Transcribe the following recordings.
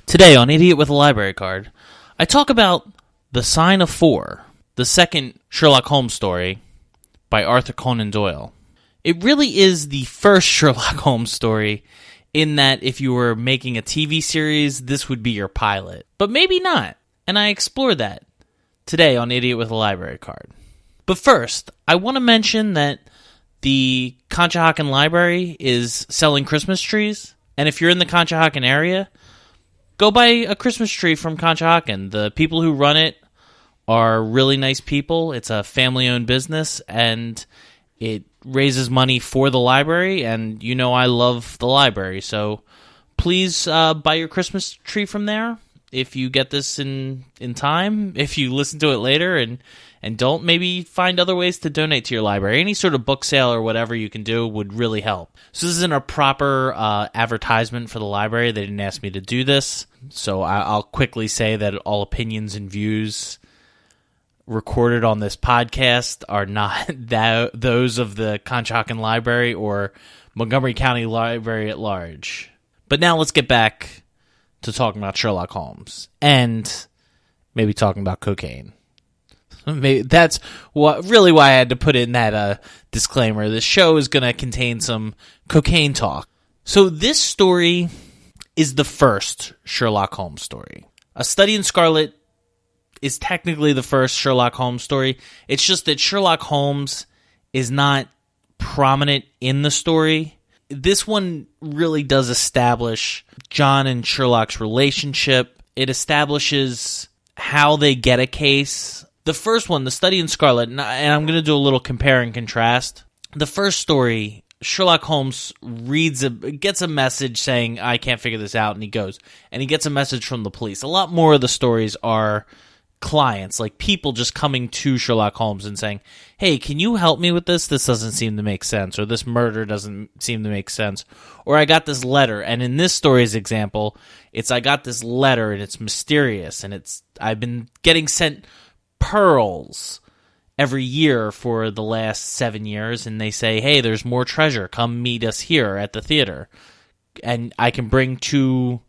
Today on Idiot with a Library Card, I talk about The Sign of Four, the second Sherlock Holmes story by Arthur Conan Doyle. It really is the first Sherlock Holmes story in that if you were making a TV series, this would be your pilot. But maybe not, and I explore that today on Idiot with a Library Card. But first, I want to mention that the Conshohocken Library is selling Christmas trees, and if you're in the Conshohocken area, go buy a Christmas tree from Conshohocken. The people who run it are really nice people. It's a family-owned business, and it raises money for the library, and you know I love the library, so please buy your Christmas tree from there if you get this in time. If you listen to it later and don't, maybe find other ways to donate to your library. Any sort of book sale or whatever you can do would really help. So this isn't a proper advertisement for the library. They didn't ask me to do this. So I'll quickly say that all opinions and views recorded on this podcast are not those of the Conshohocken Library or Montgomery County Library at large. But now let's get back to talking about Sherlock Holmes and maybe talking about cocaine. Maybe that's why I had to put in that disclaimer. This show is going to contain some cocaine talk. So this story is the first Sherlock Holmes story. A Study in Scarlet is technically the first Sherlock Holmes story. It's just that Sherlock Holmes is not prominent in the story. This one really does establish John and Sherlock's relationship. It establishes how they get a case. The first one, The Study in Scarlet, and I'm going to do a little compare and contrast. The first story, Sherlock Holmes gets a message saying, I can't figure this out, and he goes. And he gets a message from the police. A lot more of the stories are clients, like people just coming to Sherlock Holmes and saying, hey, can you help me with this? This doesn't seem to make sense, or this murder doesn't seem to make sense, or I got this letter. And in this story's example, it's I got this letter and it's mysterious, and I've been getting sent pearls every year for the last 7 years, and they say, hey, there's more treasure, come meet us here at the theater, and I can bring 2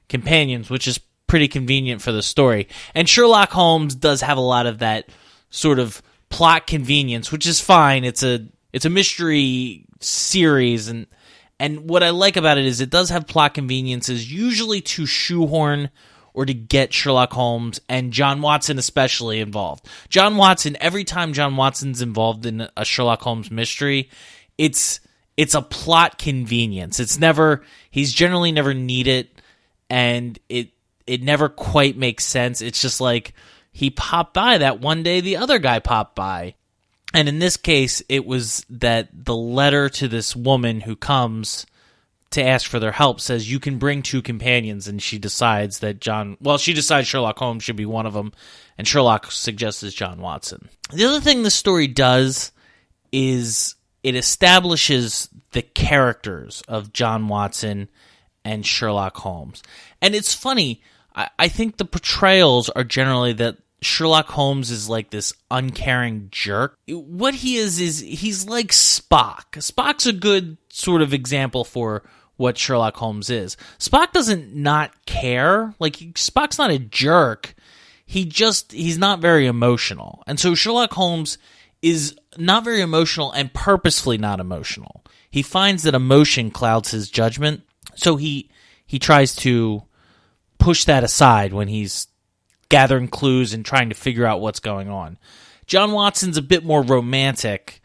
companions, which is pretty convenient for the story. And Sherlock Holmes does have a lot of that sort of plot convenience, which is fine. It's a mystery series, and what I like about it is it does have plot conveniences, usually to shoehorn or to get Sherlock Holmes and John Watson especially involved. John Watson, every time John Watson's involved in a Sherlock Holmes mystery, it's a plot convenience. He's generally never needed, and it never quite makes sense. It's just like he popped by that one day, the other guy popped by. And in this case, it was that the letter to this woman who comes to ask for their help says you can bring 2 companions, and she decides Sherlock Holmes should be one of them, and Sherlock suggests John Watson. The other thing this story does is it establishes the characters of John Watson and Sherlock Holmes. And it's funny, I think the portrayals are generally that Sherlock Holmes is like this uncaring jerk. What he is he's like Spock. Spock's a good sort of example for what Sherlock Holmes is. Spock doesn't not care. Like, Spock's not a jerk. He's not very emotional. And so Sherlock Holmes is not very emotional and purposefully not emotional. He finds that emotion clouds his judgment, so he tries to push that aside when he's gathering clues and trying to figure out what's going on. John Watson's a bit more romantic,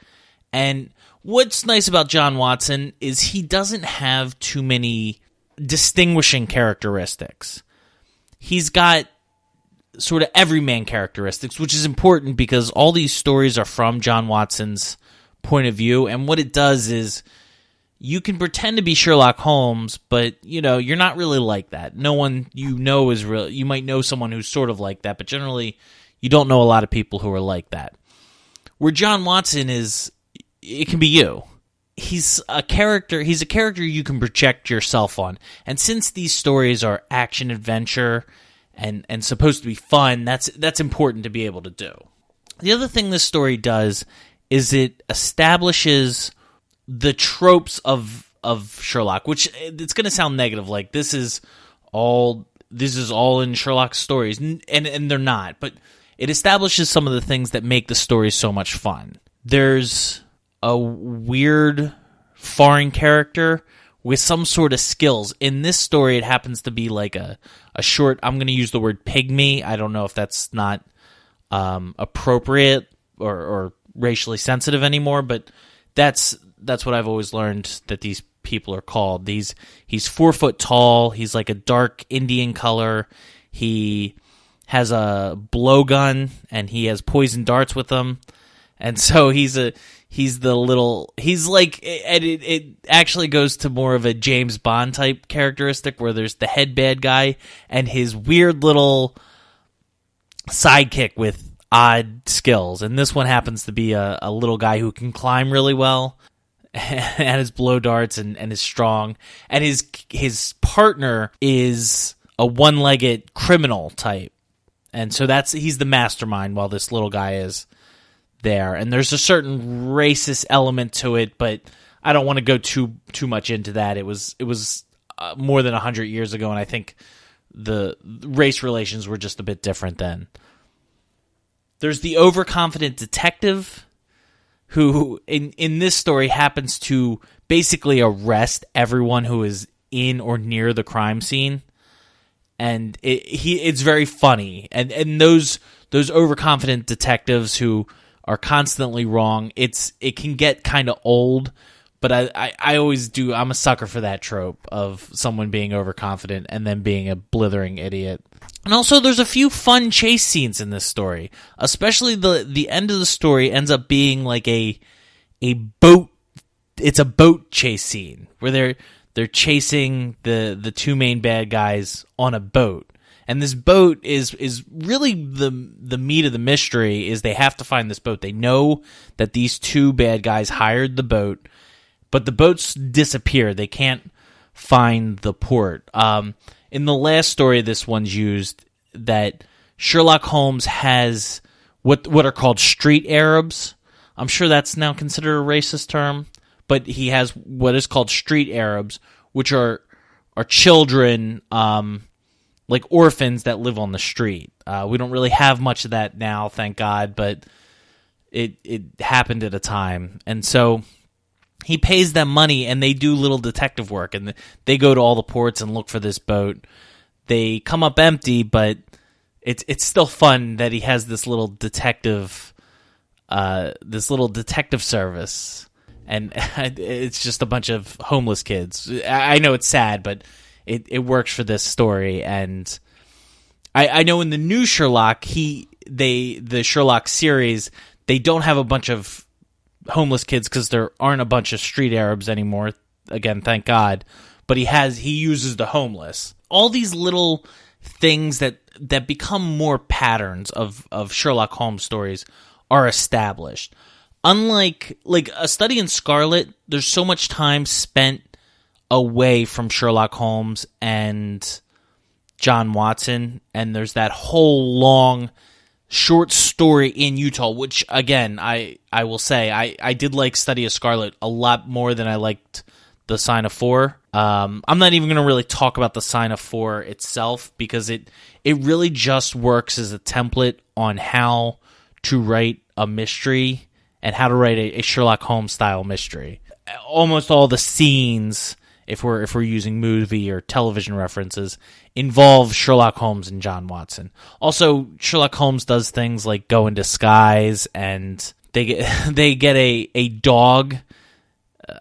and what's nice about John Watson is he doesn't have too many distinguishing characteristics. He's got sort of everyman characteristics, which is important because all these stories are from John Watson's point of view, and what it does is you can pretend to be Sherlock Holmes, but, you're not really like that. No one is real. You might know someone who's sort of like that, but generally you don't know a lot of people who are like that. Where John Watson is, it can be you. He's a character you can project yourself on. And since these stories are action adventure and supposed to be fun, that's important to be able to do. The other thing this story does is it establishes the tropes of Sherlock, which it's going to sound negative, like this is all this is all in Sherlock's stories, and they're not, but it establishes some of the things that make the story so much fun. There's a weird foreign character with some sort of skills. In this story, it happens to be like a short, I'm going to use the word pygmy. I don't know if that's not appropriate or racially sensitive anymore, but that's what I've always learned that these people are called. He's 4 foot tall. He's like a dark Indian color. He has a blowgun and he has poison darts with him. And so he's like, and it actually goes to more of a James Bond type characteristic where there's the head bad guy and his weird little sidekick with odd skills. And this one happens to be a little guy who can climb really well and his blow darts and is strong. And his partner is a one-legged criminal type. And so he's the mastermind while this little guy is there. And there's a certain racist element to it, but I don't want to go too much into that. It was more than 100 years ago, and I think the race relations were just a bit different then. There's the overconfident detective who in this story happens to basically arrest everyone who is in or near the crime scene. And it's very funny. And those overconfident detectives who are constantly wrong, it can get kind of old, but I always do. I'm a sucker for that trope of someone being overconfident and then being a blithering idiot. And also, there's a few fun chase scenes in this story, especially the end of the story ends up being like a boat. It's a boat chase scene where they're chasing the two main bad guys on a boat. And this boat is really the meat of the mystery. Is they have to find this boat. They know that these two bad guys hired the boat, but the boats disappear. They can't find the port. In the last story this one's used, that Sherlock Holmes has what are called street Arabs. I'm sure that's now considered a racist term, but he has what is called street Arabs, which are children, like orphans that live on the street. We don't really have much of that now, thank God, but it happened at a time. And so he pays them money, and they do little detective work, and they go to all the ports and look for this boat. They come up empty, but it's still fun that he has this little detective service, and it's just a bunch of homeless kids. I know it's sad, but it works for this story. And I know in the new Sherlock, the Sherlock series, they don't have a bunch of homeless kids because there aren't a bunch of street Arabs anymore. Again, thank God. But he uses the homeless. All these little things that become more patterns of Sherlock Holmes stories are established. Unlike like A Study in Scarlet, there's so much time spent away from Sherlock Holmes and John Watson, and there's that whole long short story in Utah, which, again, I will say, I did like Study of Scarlet a lot more than I liked The Sign of Four. I'm not even going to really talk about The Sign of Four itself, because it really just works as a template on how to write a mystery and how to write a Sherlock Holmes-style mystery. Almost all the scenes, if we're using movie or television references, involve Sherlock Holmes and John Watson. Also, Sherlock Holmes does things like go in disguise, and they get a dog,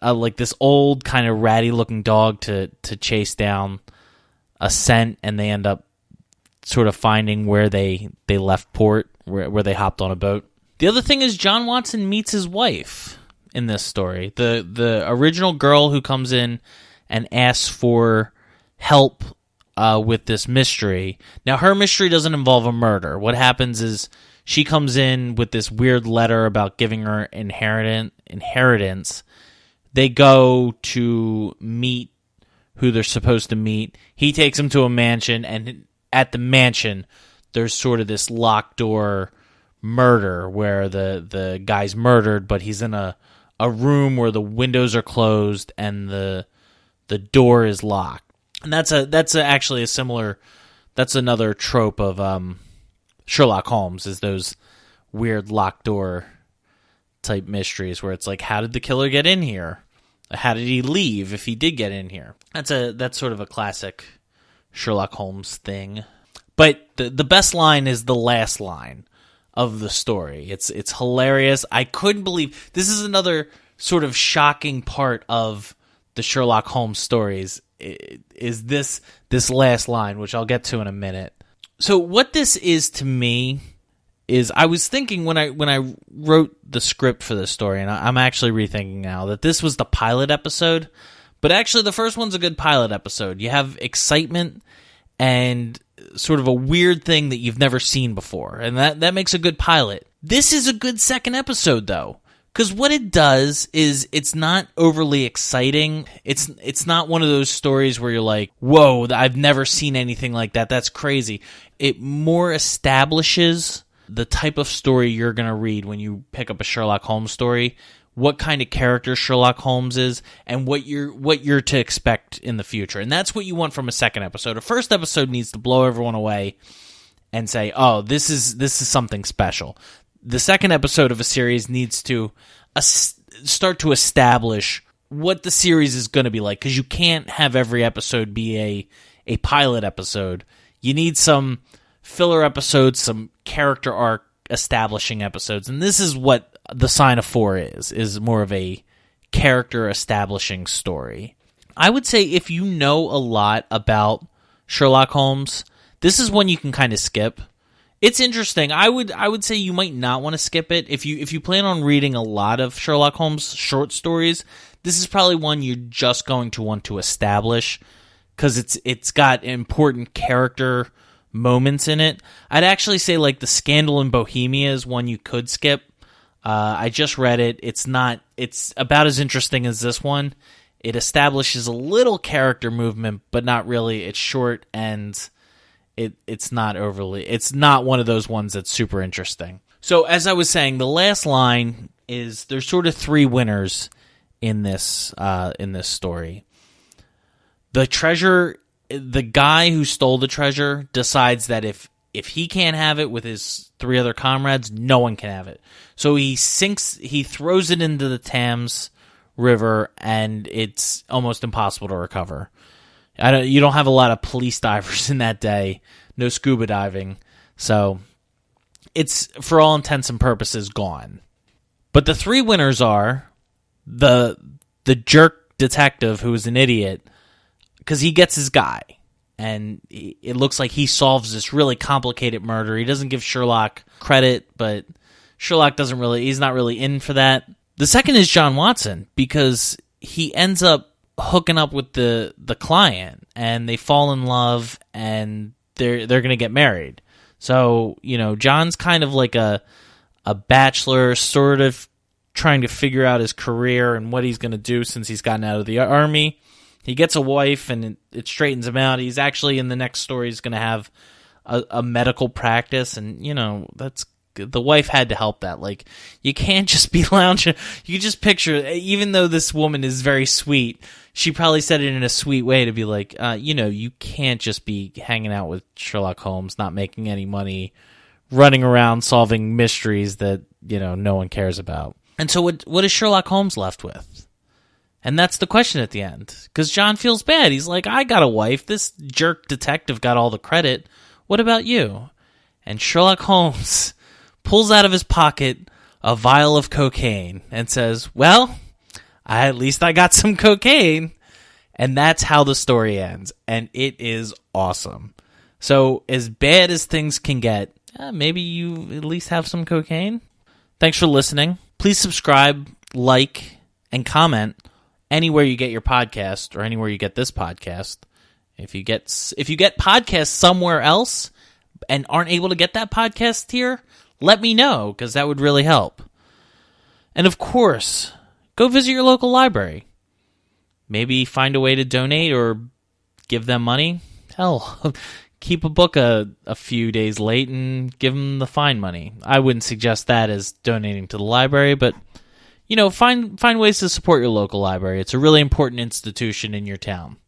like this old kind of ratty looking dog to chase down a scent, and they end up sort of finding where they left port, where they hopped on a boat. The other thing is John Watson meets his wife in this story. The original girl who comes in and asks for help with this mystery. Now, her mystery doesn't involve a murder. What happens is she comes in with this weird letter about giving her inheritance. They go to meet who they're supposed to meet. He takes them to a mansion, and at the mansion, there's sort of this locked door murder where the guy's murdered, but he's in a room where the windows are closed and the door is locked. And that's actually a similar That's another trope of Sherlock Holmes, is those weird locked door type mysteries where it's like, how did the killer get in here? How did he leave if he did get in here? That's sort of a classic Sherlock Holmes thing. But the best line is the last line of the story. It's hilarious. I couldn't believe this is another sort of shocking part of the Sherlock Holmes stories, is this last line, which I'll get to in a minute. So what this is to me is, I was thinking when I wrote the script for this story, and I'm actually rethinking now, that this was the pilot episode, but actually the first one's a good pilot episode. You have excitement and sort of a weird thing that you've never seen before, and that makes a good pilot. This is a good second episode, though, because what it does is it's not overly exciting. It's not one of those stories where you're like, whoa, I've never seen anything like that. That's crazy. It more establishes the type of story you're going to read when you pick up a Sherlock Holmes story, what kind of character Sherlock Holmes is, and what you're to expect in the future. And that's what you want from a second episode. A first episode needs to blow everyone away and say, oh, this is something special. The second episode of a series needs to start to establish what the series is going to be like, because you can't have every episode be a pilot episode. You need some filler episodes, some character arc establishing episodes, and this is what The Sign of Four is more of a character establishing story. I would say if you know a lot about Sherlock Holmes, this is one you can kind of skip. It's interesting. I would say you might not want to skip it. If you plan on reading a lot of Sherlock Holmes short stories, this is probably one you're just going to want to establish, because it's got important character moments in it. I'd actually say like The Scandal in Bohemia is one you could skip. I just read it. It's about as interesting as this one. It establishes a little character movement, but not really. It's short, and it's not one of those ones that's super interesting. So as I was saying, the last line is, there's sort of three winners in this story. The guy who stole the treasure decides that if he can't have it with his three other comrades, no one can have it. So he throws it into the Thames River, and it's almost impossible to recover. You don't have a lot of police divers in that day, no scuba diving, so it's, for all intents and purposes, gone. But the three winners are the jerk detective, who is an idiot, because he gets his guy, and it looks like he solves this really complicated murder. He doesn't give Sherlock credit, but Sherlock he's not really in for that. The second is John Watson, because he ends up hooking up with the client, and they fall in love, and they're going to get married. So, John's kind of like a bachelor, sort of trying to figure out his career and what he's going to do since he's gotten out of the army. He gets a wife, and it straightens him out. He's actually, in the next story, he's going to have a medical practice, and, the wife had to help that. Like, you can't just be lounging. You just picture, even though this woman is very sweet, she probably said it in a sweet way to be like, you can't just be hanging out with Sherlock Holmes, not making any money, running around solving mysteries that, no one cares about. And so what is Sherlock Holmes left with? And that's the question at the end, because John feels bad. He's like, I got a wife. This jerk detective got all the credit. What about you? And Sherlock Holmes pulls out of his pocket a vial of cocaine and says, well, at least I got some cocaine. And that's how the story ends. And it is awesome. So as bad as things can get, maybe you at least have some cocaine. Thanks for listening. Please subscribe, like, and comment anywhere you get your podcast, or anywhere you get this podcast. If you get podcasts somewhere else and aren't able to get that podcast here, let me know, because that would really help. And of course, go visit your local library. Maybe find a way to donate or give them money. Hell, keep a book a few days late and give them the fine money. I wouldn't suggest that as donating to the library, but find ways to support your local library. It's a really important institution in your town.